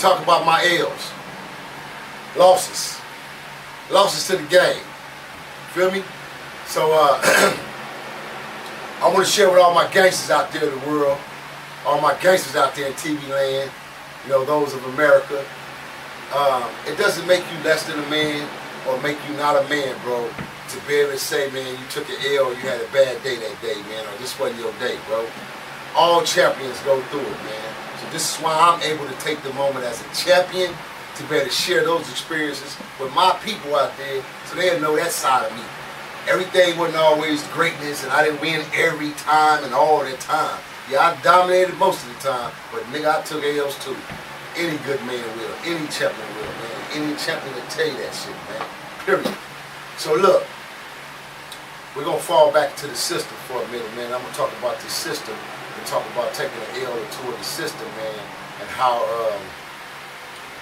talk about my L's. Losses. Losses to the game. Feel me? So I want to share with all my gangsters out there in the world, all my gangsters out there in TV land, you know, those of America. It doesn't make you less than a man or make you not a man, bro, to be able to say, man, you took an L, you had a bad day that day, man, or this wasn't your day, bro. All champions go through it, man. So this is why I'm able to take the moment as a champion to be able to share those experiences with my people out there so they'll know that side of me. Everything wasn't always greatness and I didn't win every time and all the time. Yeah, I dominated most of the time, but nigga, I took L's too. Any good man will, any champion will, man. Any champion will tell you that shit, man. Period. So look, we're gonna fall back to the system for a minute, man. I'm gonna talk about the system and talk about taking an L or two of the system, man, and how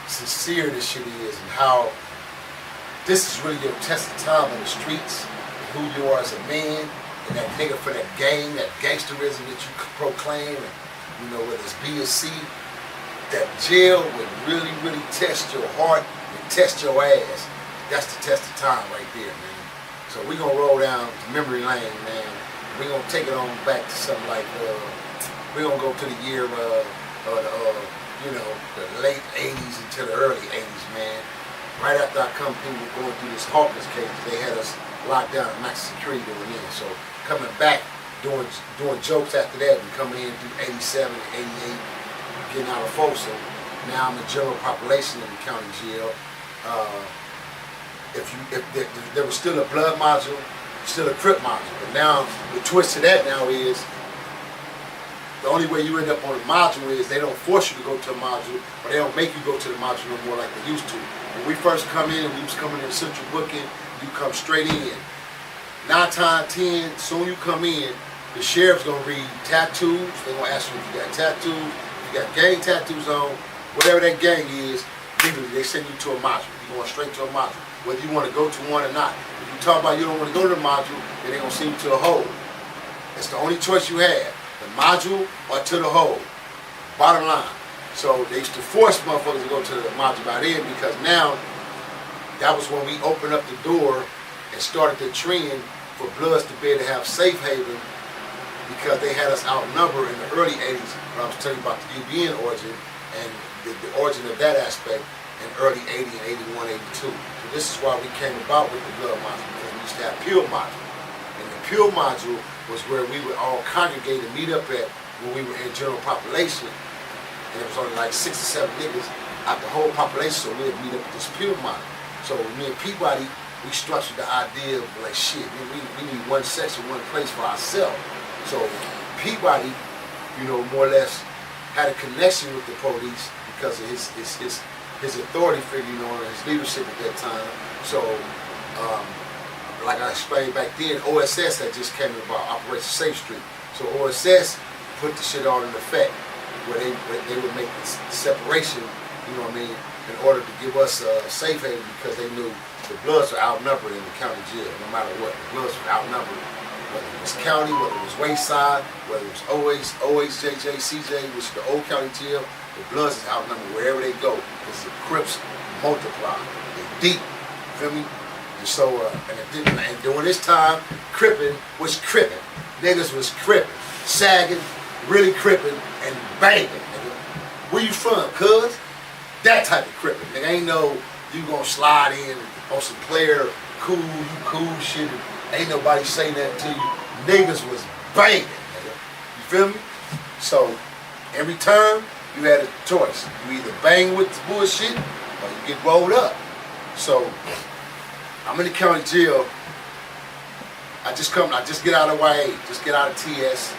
sincere this shit is and how this is really your test of time on the streets, who you are as a man, and that nigga for that game, that gangsterism that you proclaim, and you know, whether it's B or C, that jail would really, really test your heart and test your ass. That's the test of time right there, man. So we're gonna roll down memory lane, man. We're gonna take it on back to something like, we're gonna go to the year you know, the late 80s into the early 80s, man. Right after I come through, we're going through this Hawkins case, they had us locked down at max security going in. So coming back, doing jokes after that, and coming in through 87, 88, getting out of FOSA. Now I'm a general population in the county jail. If there was still a blood module, still a crip module. But now, the twist to that now is, the only way you end up on a module is they don't force you to go to a module, or they don't make you go to the module no more like they used to. When we first come in and we was coming in central booking, you come straight in. 9 times 10, soon you come in, the sheriff's gonna read tattoos. They're gonna ask you if you got tattoos, if you got gang tattoos on, whatever that gang is, legally they send you to a module. You're going straight to a module, whether you want to go to one or not. If you talk about you don't want to go to the module, then they're gonna send you to a hole. It's the only choice you have. The module or to the hole. Bottom line. So they used to force motherfuckers to go to the module by then, because now that was when we opened up the door and started the trend for Bloods to be able to have safe haven, because they had us outnumbered in the early 80s when I was telling you about the UBN origin and the origin of that aspect in early 80 and 81, 82. So this is why we came about with the blood module, because we used to have pure module. And the pure module was where we would all congregate and meet up at when we were in general population. And it was only like 6 or 7 niggas out the whole population, so we'd meet up at this pure module. So me and Peabody, we structured the idea of like, shit, we need one section, one place for ourselves. So Peabody, you know, more or less had a connection with the police because of his authority figure, you know, and his leadership at that time. So, like I explained back then, OSS had just came about, Operation Safe Street. So OSS put the shit all in effect, where they would make the separation, you know what I mean, in order to give us a safe haven, because they knew the Bloods were outnumbered in the county jail, no matter what. The Bloods were outnumbered, whether it was county, whether it was Wayside, whether it was OHJJ, CJ, which is the old county jail. The Bloods is outnumbered wherever they go, because the Crips multiply. They're deep, feel me? And so, and during this time, Crippin' was crippin'. Niggas was crippin', sagging, really crippin', and banging, nigga. Where you from, cuz? That type of crippin', nigga. Ain't no, you gonna slide in on some player, cool, you cool shit, and ain't nobody saying that to you. Niggas was banging, nigga. You feel me? So, every time, you had a choice. You either bang with the bullshit, or you get rolled up. So, I'm in the county jail. I just get out of YA, just get out of TS,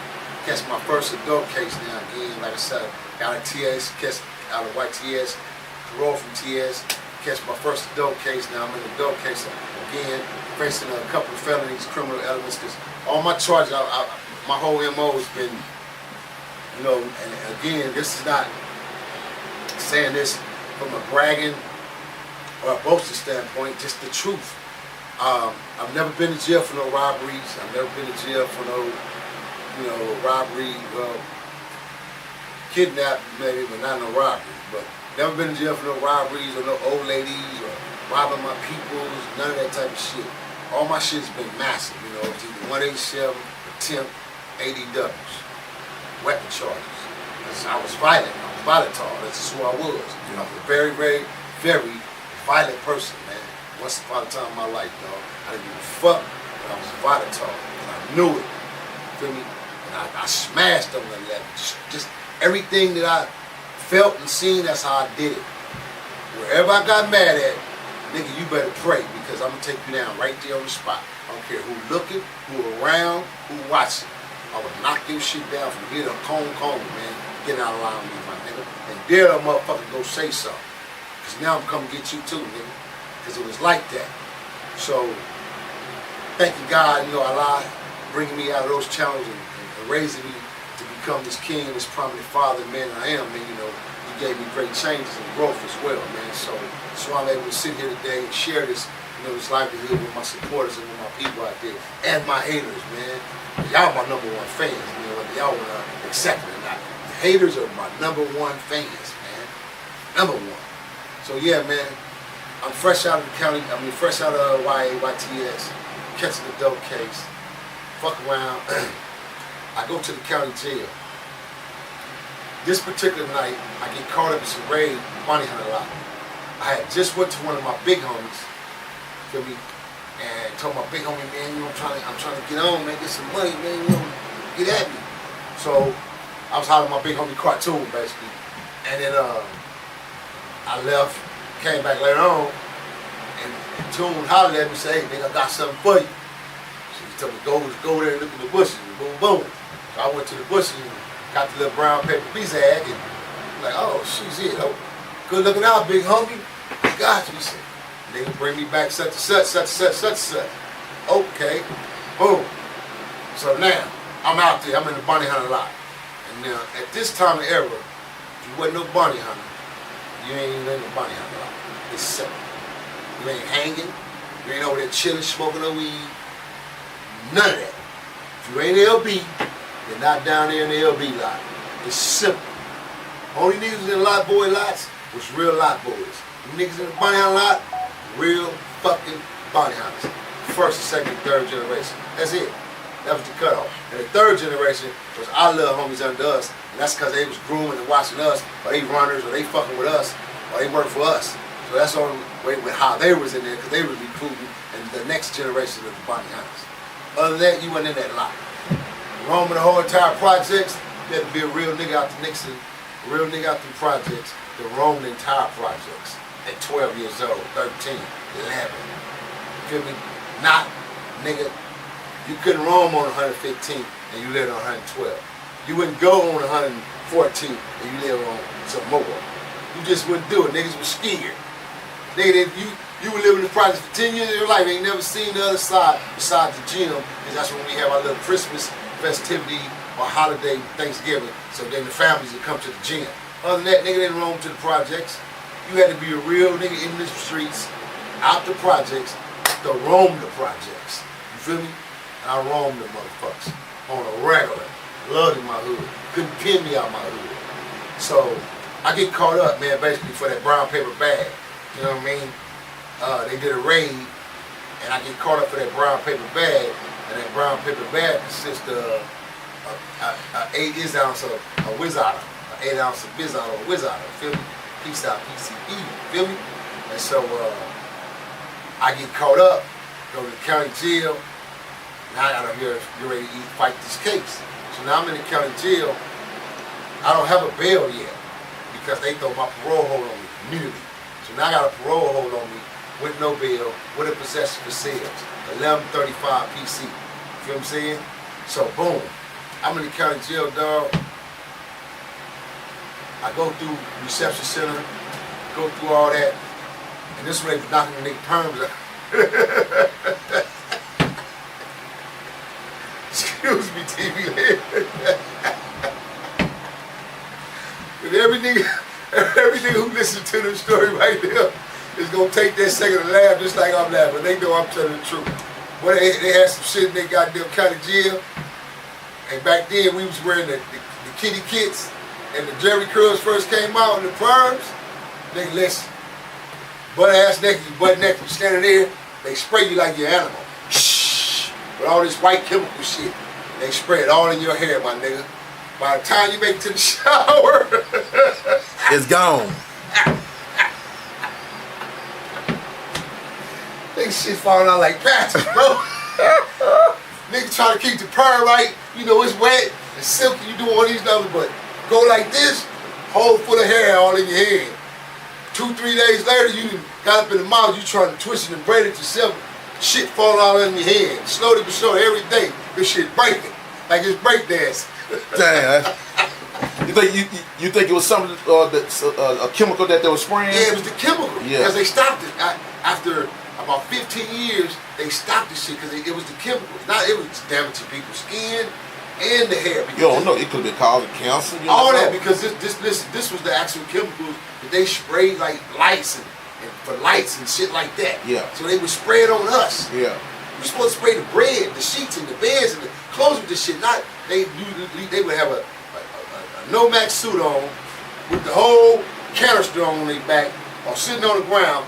catch my first adult case now again. Like I said, out of TS, catch out of YTS, parole from TS, catch my first adult case. Now I'm in the adult case again, facing a couple of felonies, criminal elements, because all my charges, my whole MO has been, you know, and again, this is not saying this from a bragging or a boasting standpoint, just the truth. I've never been to jail for no robberies. I've never been to jail for no, you know, robbery, kidnap maybe, but not no robbery. But Never been in jail for no robberies or no old ladies or robbing my peoples, none of that type of shit. All my shit's been massive, you know. It's either 187, attempt, ADWs, weapon charges. I was violent. I was volatile. That's just who I was. You know, I was a very, very, very violent person, man. Once upon a time in my life, dog. I didn't give a fuck, but I was volatile. And I knew it. Feel me? And I smashed on the level. Just everything that I felt and seen, that's how I did it. Wherever I got mad at, nigga, you better pray, because I'm gonna take you down right there on the spot. I don't care who looking, who around, who watching. I would knock your shit down from here to Cone, man. Get out of line with me, my nigga. And dare that motherfucker go say something. Because now I'm coming to get you too, nigga. Because it was like that. So, thank you, God, you know, Allah, bringing me out of those challenges and raising me to become this king, this prominent father, man, I am, man, you know. He gave me great changes and growth as well, man. So I'm able to sit here today and share this, you know, this livelihood with my supporters and with my people out there. And my haters, man. Y'all my #1 fans, you know, whether y'all want to accept it or not. The haters are my #1 fans, man. #1. So yeah, man, I'm fresh out of the county, fresh out of YTS, catching the dope case, fuck around. I go to the county jail. This particular night, I get caught up in some raid bounty hunter lot. I had just went to one of my big homies, feel me, and told my big homie, man, you know, I'm trying to get on, man, get some money, man, you know, get at me. So I was hollering my big homie Cartoon, basically. And then I left, came back later on, and Toon hollered at me and said, hey, nigga, I got something for you. So he told me, go there and look in the bushes, and boom, boom. So I went to the bushes and got the little brown paper piece bag, and I'm like, oh, she's it. Oh, good looking out, big homie. I got you. He said, nigga, bring me back such and such, such and such, such and such. Okay, boom. So now, I'm out there, I'm in the bounty hunter lot. And now, at this time of era, if you wasn't no bounty hunter, you ain't even in the bounty hunter lot. It's simple. You ain't hanging, you ain't over there chilling, smoking no weed, none of that. If you ain't LB, you're not down there in the LB lot. It's simple. Only niggas in the lot boy lots was real lot boys. You niggas in the bounty hunter lot, real fucking bounty hunters. First, second, third generation. That's it. That was the cutoff. And the third generation was our little homies under us. And that's because they was grooming and watching us, or they runners, or they fucking with us, or they work for us. So that's the only way with how they was in there, because they was recruiting and the next generation of the bounty hunters. Other than that, you wasn't in that lot. Roaming the whole entire projects, you had to be a real nigga out the Nixon, a real nigga out the projects to roam the entire projects at 12 years old, 13, 11. You feel me? Not, nigga, you couldn't roam on 115 and you lived on 112. You wouldn't go on 114 and you lived on some more. You just wouldn't do it. Niggas were scared. Nigga, you were living in the project for 10 years of your life, ain't never seen the other side besides the gym, because that's when we have our little Christmas festivity or holiday, Thanksgiving, so then the families would come to the gym. Other than that, nigga didn't roam to the projects. You had to be a real nigga in the streets, out the projects, to roam the projects. You feel me? And I roamed the motherfuckers on a regular. Loved in my hood. Couldn't pin me out my hood. So I get caught up, man, basically for that brown paper bag. You know what I mean? They did a raid, and I get caught up for that brown paper bag, and that brown paper bag consists of an 8 ounce of a Wizard, an 8 ounce of Bizarre or Wizard, feel me? Peace out, PCE, feel me? And so I get caught up, go to the county jail. Now I gotta get ready to fight this case. So now I'm in the county jail. I don't have a bail yet because they throw my parole hold on me immediately. So now I got a parole hold on me with no bail, with a possession for sales, 1135 PC. You feel what I'm saying? So boom, I'm in the county jail, dog. I go through reception center, go through all that, and this way knocking the nigga perms out. Excuse me, TV land. But every nigga who listens to the story right there is gonna take that second to laugh just like I'm laughing. They know I'm telling the truth. Well, they had some shit in their goddamn county jail, and back then we was wearing the kitty kits, and the Jerry curls first came out and the perms. Nigga, listen. Butt ass naked, you butt naked, you standing there, they spray you like your animal. Shh. With all this white chemical shit. They spray it all in your hair, my nigga. By the time you make it to the shower, it's gone. Nigga shit falling out like patches, bro. Nigga trying to keep the purr right. You know it's wet, it's silky, you do all these numbers, but go like this, whole full of hair all in your head. 2-3 days later, you got up in the mouth, you trying to twist it and braid it yourself. Shit falling out in your head. Slowly but surely, every day, this shit breaking. Like it's breakdancing. Damn. You think it was something a chemical that they were spraying? Yeah, it was the chemical. Yeah. Because they stopped it after about 15 years. They stopped this shit because it was the chemicals. Not it was damaging people's skin and the hair. You don't know. It could be causing cancer. All that because this was the actual chemicals that they sprayed like lights and for lights and shit like that. Yeah. So they would spray it on us. Yeah. We're supposed to spray the bread, the sheets, and the beds and the clothes with this shit. Not they would have a Nomax suit on with the whole canister on their back or sitting on the ground.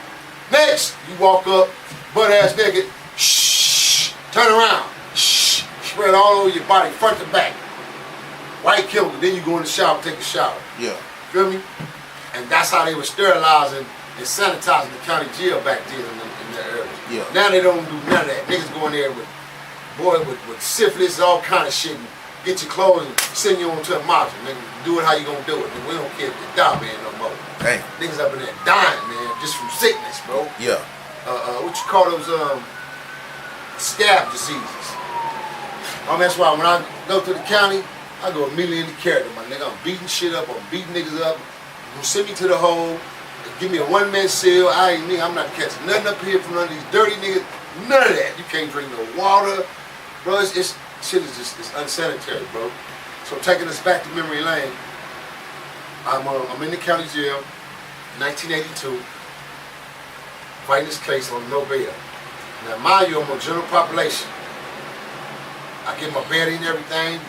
Next, you walk up, butt ass naked, shh, turn around, shh, spray it all over your body, front to back. White chemical, then you go in the shower, take a shower. Yeah. Feel me? And that's how they were sterilizing and sanitizing the county jail back then in that area. Yeah. Now they don't do none of that. Niggas go in there with syphilis, all kind of shit, and get your clothes and send you on to a module. Nigga, do it how you gonna do it. Nigga, we don't care if you die, man, no more. Dang. Niggas up in there dying, man, just from sickness, bro. Yeah. What you call those scab diseases? That's why when I go to the county, I go immediately into character, my nigga. I'm beating shit up, I'm beating niggas up. You send me to the hole, give me a one-man cell. I'm not catching nothing up here from none of these dirty niggas. None of that. You can't drink no water. Bro, it's shit is just it's unsanitary, bro. So taking us back to memory lane, I'm in the county jail, 1982, fighting this case on no bail. Now mind you, I'm a general population. I get my bed and everything.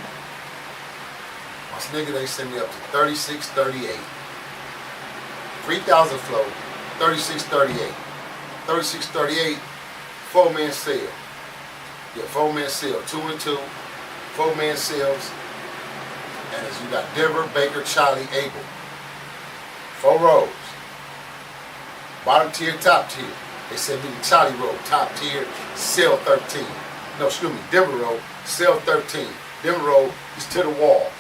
My nigga, they send me up to 3638. 3,000 flow, 3638. 3638, 4-man cell. Yeah, 4-man cell, 2 and 2, 4-man cells. And as you got Denver, Baker, Charlie, Abel. 4 rows. Bottom tier, top tier. They sent me the Charlie row, top tier, cell 13. No, excuse me, Denver row, cell 13. Denver row is to the wall.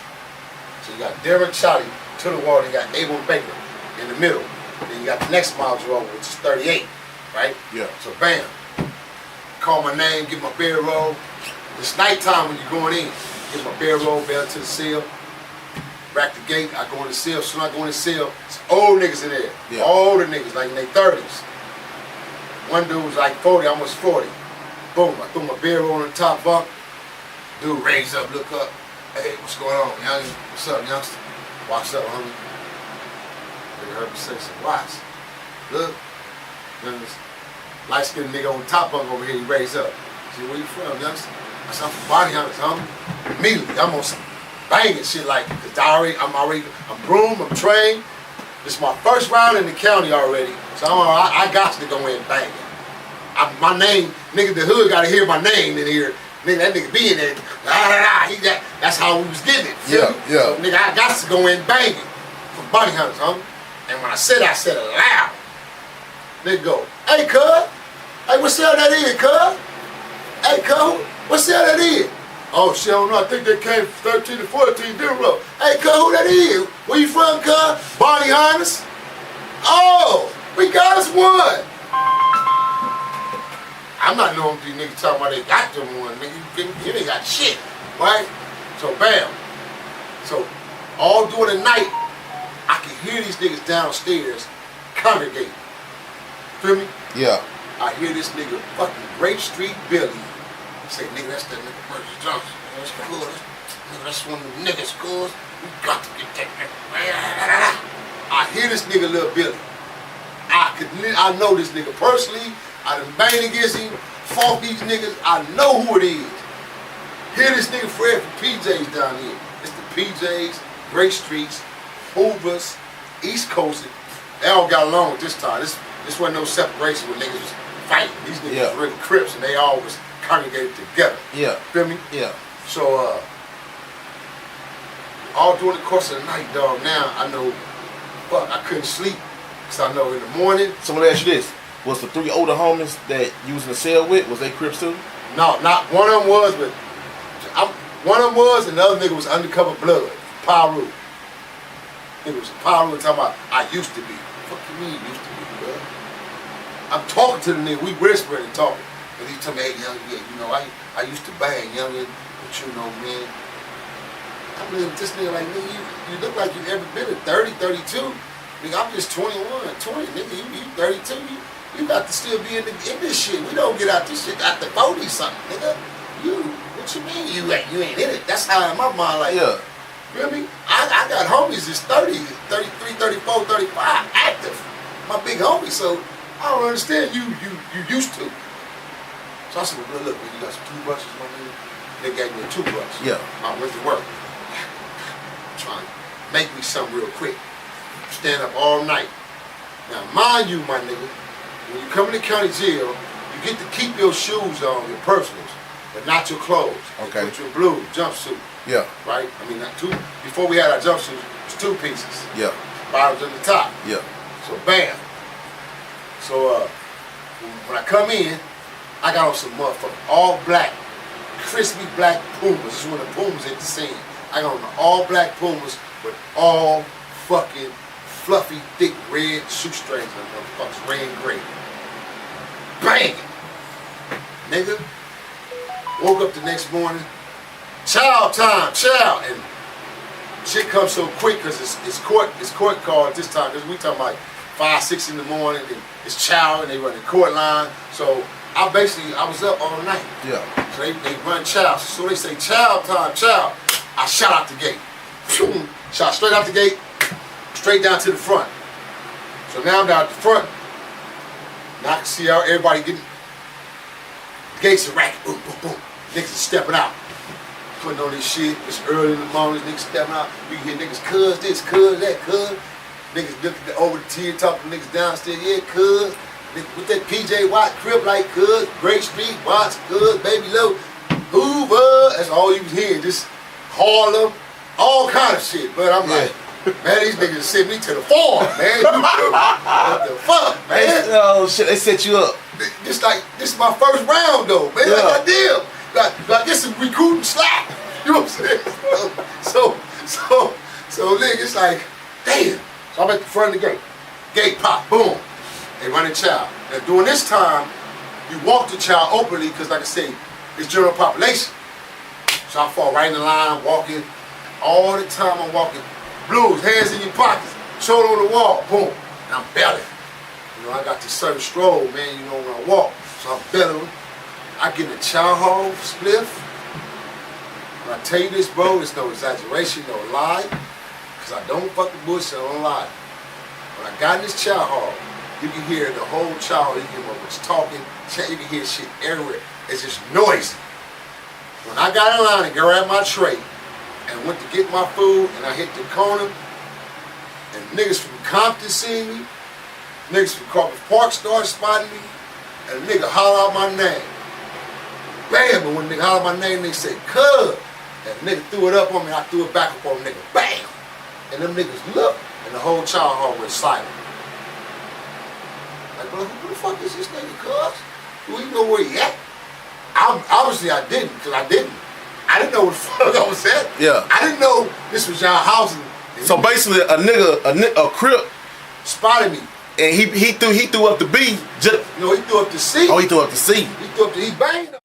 So you got Denver, Charlie to the wall. Then you got Abel and Baker in the middle. Then you got the next module over, which is 38, right? Yeah. So bam. Call my name, get my bedroll. It's nighttime when you're going in. Get my bedroll, bell to the cell. Rack the gate, I go in the cell. Soon I go in the cell, it's old niggas in there. Yeah. Older niggas, like in their 30s. One dude was like 40, almost 40. Boom, I threw my bedroll on the top bunk. Dude raised up, look up. Hey, what's going on, young? What's up, youngster? Watch up, homie. They heard me say some watch. Look, then this light-skinned nigga on the top bunk over here, he raised up. I said, where you from, youngster? I said, I'm from Body Hunters, homie. Immediately, I'm on some banging shit like, cause I'm groomed, I'm trained. This is my first round in the county already, so I got to go in banging. My name, nigga, the hood gotta hear my name in here. Nigga, that nigga be in there, that's how we was getting it. Yeah, yeah. So, nigga, I got to go in banging for Body Hunters, homie. And when I said it loud. Nigga go, hey, cuz, hey, what cell that is, cuz? Hey, cuz, what cell that is? Oh, shit, I don't know, I think they came from 13 to 14 Denver Road. Hey, cuz, who that is? Where you from, cuz? Body Hunters? Oh, we got us one. I'm not knowing these niggas talking about they got them one, nigga. You ain't got shit, right? So, bam. So, all during the night, I can hear these niggas downstairs congregating. Feel me? Yeah. I hear this nigga fucking Grape Street Billy say, nigga, that's that nigga Percy Johnson. That's cool. Nigga, that's one of them niggas, cuz. We got to get that nigga. I hear this nigga Lil Billy. I know this nigga personally. I done banged against him, fought these niggas. I know who it is. Hear this nigga Fred from PJ's down here. It's the PJ's, Grape Streets, Hoovers, East Coast, they all got along at this time. This wasn't no separation when niggas was fighting. These niggas was really Crips, and they all was congregated together. Yeah. Feel me? Yeah. So, all during the course of the night, dog, now I know, fuck, I couldn't sleep. Because I know in the morning. So let me ask you this. Was the 3 older homies that you was in the cell with, was they Crips too? No, not one of them was, but one of them was, and the other nigga was undercover blood. Pyro. It was Pyro talking about, I used to be. Fuck you mean used to be, bro? I'm talking to the nigga, we whispering and talking. And he told me, hey, young, yeah, you know, I used to bang, youngin', but you know, man. I'm looking at this nigga like, nigga, you look like you ever been at 30, 32. Nigga, I'm just 21, 20, nigga, you 32, you got to still be in this shit. We don't get out this shit after 40 something, nigga. What you mean you ain't in it? That's how in my mind, like, yeah. Feel me? I got homies that's 30, 33, 34, 35, active. My big homies, so I don't understand you used to. So I said, well, look, man, you got some toothbrushes, my nigga? They gave me a toothbrush. Yeah. I went to work. Trying to make me something real quick. Stand up all night. Now, mind you, my nigga, when you come in the county jail, you get to keep your shoes on, your personals, but not your clothes. Okay. Put your blue jumpsuit. Yeah. Right? I mean, before we had our jumpsuits, it was 2 pieces. Yeah. Bottoms on the top. Yeah. So, bam. So, when I come in, I got on some motherfucking all black, crispy black Pumas. This is when the Pumas hit the scene. I got on the all black Pumas with all fucking fluffy, thick red shoestrings on motherfuckers, red and gray. Bang! Nigga. Woke up the next morning. Chow time, chow! And shit comes so quick because it's court call at this time. Because we talking about 5, 6 in the morning. And it's chow and they run the court line. So I was up all night. Yeah. So they run chow. So they say chow time, chow. I shot out the gate. Shot straight out the gate, straight down to the front. So now I'm down at the front. Now I can see how everybody getting. Gates are racket. Boom, boom, boom. Niggas is stepping out. Putting on this shit. It's early in the morning. Niggas stepping out. You can hear niggas cuz this, cuz that, cuz. Niggas looking over the TV talking to niggas downstairs. Yeah, cuz. With that PJ Watt crib like cuz. Great Street, Watts, cuz, Baby Low, Hoover. That's all you was hearing. Just Harlem. All kind of shit. But I'm like, man, these niggas sent me to the farm, man. What the fuck, man? Oh shit, they set you up. Just like, this is my first round though, man. Yeah. Like, goddamn. Like this is recruiting slack. You know what I'm saying? So nigga, it's like, damn. So I'm at the front of the gate. Gate pop, boom. They running child. Now during this time, you walk the child openly because like I say, it's general population. So I fall right in the line, walking. All the time I'm walking. Blues, hands in your pockets, shoulder on the wall, boom. And I'm belling. You know, I got this certain stroll, man, you know, when I walk. So I'm belling. I get in a chow hall spliff. When I tell you this, bro, it's no exaggeration, no lie. Because I don't fucking bullshit, I don't lie. When I got in this chow hall, you can hear the whole chow hall, you can hear what's talking, you can hear shit everywhere. It's just noisy. When I got in line and grabbed my tray and went to get my food and I hit the corner, and niggas from Compton seen me, niggas from Crawford Park started spotting me, and a nigga holler out my name. Bam! And when nigga holler my name, they say, cuz. And the nigga threw it up on me, I threw it back up on the nigga. Bam! And them niggas looked, and the whole child hall went silent. Like, bro, who the fuck is this nigga, cuz? Do you know where he at? Obviously I didn't, because I didn't know where the fuck I was at. Yeah. I didn't know this was y'all house. So basically a Crip spotted me. And he threw up the B. No, he threw up the C. Oh, he threw up the C. He banged.